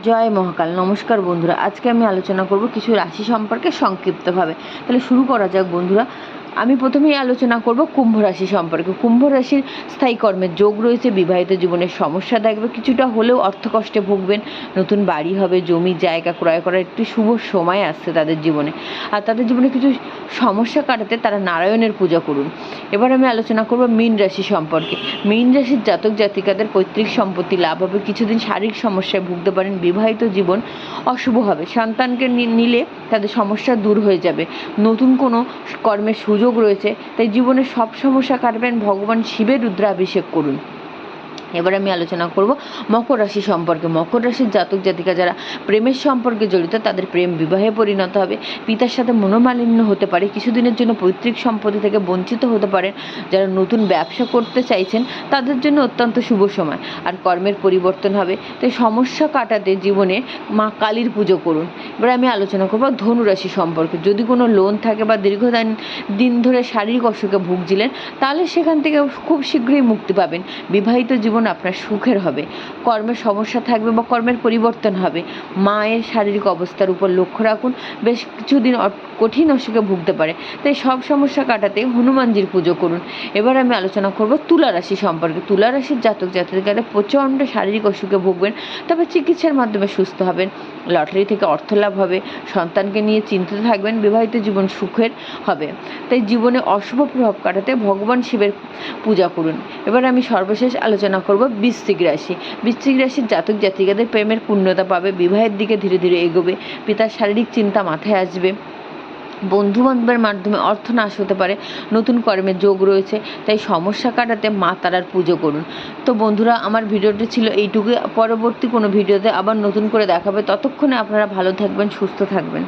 জয় মহাকাল। নমস্কার বন্ধুরা, আজকে আমি আলোচনা করব কিছু রাশি সম্পর্কে সংক্ষিপ্তভাবে। তাহলে শুরু করা যাক বন্ধুরা। আমি প্রথমেই আলোচনা করব কুম্ভ রাশি সম্পর্কে। কুম্ভ রাশির স্থায়ী কর্মের যোগ রয়েছে। বিবাহিত জীবনের সমস্যা দেখবে, কিছুটা হলেও অর্থকষ্টে ভুগবেন। নতুন বাড়ি হবে, জমি জায়গা ক্রয় করার একটি শুভ সময় আসছে তাদের জীবনে। আর তাদের জীবনে কিছু সমস্যা কাটাতে তারা নারায়ণের পূজা করুন। এবার আমি আলোচনা করব মীন রাশি সম্পর্কে। মীন রাশির জাতক জাতিকাদের পৈতৃক সম্পত্তি লাভ হবে। কিছুদিন শারীরিক সমস্যায় ভুগতে পারেন। বিবাহিত জীবন অশুভ হবে। সন্তানকে নিলে তাদের সমস্যা দূর হয়ে যাবে। নতুন কোনো কর্মের সুযোগ রয়েছে, তাই জীবনের সব সমস্যা কাটবেন। ভগবান শিবের রুদ্রাভিষেক করুন। এবার আমি আলোচনা করব মকর রাশি সম্পর্কে। মকর রাশির জাতক জাতিকা যারা প্রেমের সম্পর্কে জড়িত, তাদের প্রেম বিবাহে পরিণত হবে। পিতার সাথে মনোমালিন্য হতে পারে। কিছুদিনের জন্য পৈতৃক সম্পত্তি থেকে বঞ্চিত হতে পারেন। যারা নতুন ব্যবসা করতে চাইছেন তাদের জন্য অত্যন্ত শুভ সময়। আর কর্মের পরিবর্তন হবে। তাই সমস্যা কাটাতে জীবনে মা কালীর পুজো করুন। এবার আমি আলোচনা করব ধনু রাশি সম্পর্কে। যদি কোনো লোন থাকে বা দীর্ঘদিন ধরে শারীরিক অসুখে ভুগছিলেন, তাহলে সেখান থেকে খুব শীঘ্রই মুক্তি পাবেন। বিবাহিত জীবন আপনার সুখের হবে। কর্মের সমস্যা থাকবে বা কর্মের পরিবর্তন হবে। মায়ের শারীরিক অবস্থার উপর লক্ষ্য রাখুন। বেশ কিছুদিন কঠিন অসুখে ভুগতে পারে, তাই সব সমস্যা কাটাতে হনুমানজির পুজো করুন। এবার আমি আলোচনা করব তুলা রাশি সম্পর্কে। তুলা রাশির জাতক জাতিকারা প্রচণ্ড শারীরিক অসুখে ভুগবেন, তবে চিকিৎসার মাধ্যমে সুস্থ হবেন। লটারি থেকে অর্থ লাভ হবে। সন্তানকে নিয়ে চিন্তিত থাকবেন। বিবাহিত জীবন সুখের হবে। তাই জীবনে অশুভ প্রভাব কাটাতে ভগবান শিবের পূজা করুন। এবার আমি সর্বশেষ আলোচনা করব বৃশ্চিক রাশি। বৃশ্চিক রাশির জাতক জাতিকাদের প্রেমের পূর্ণতা পাবে। বিবাহের দিকে ধীরে ধীরে এগোবে। পিতার শারীরিক চিন্তা মাথায় আসবে। বন্ধু বান্ধবের মাধ্যমে অর্থ নাশ হতে পারে। নতুন কর্মের যোগ রয়েছে, তাই সমস্যা কাটাতে মা তারার পুজো করুন। তো বন্ধুরা, আমার ভিডিওটি ছিল এইটুকুই। পরবর্তী কোনো ভিডিওতে আবার নতুন করে দেখাবে। ততক্ষণে আপনারা ভালো থাকবেন, সুস্থ থাকবেন।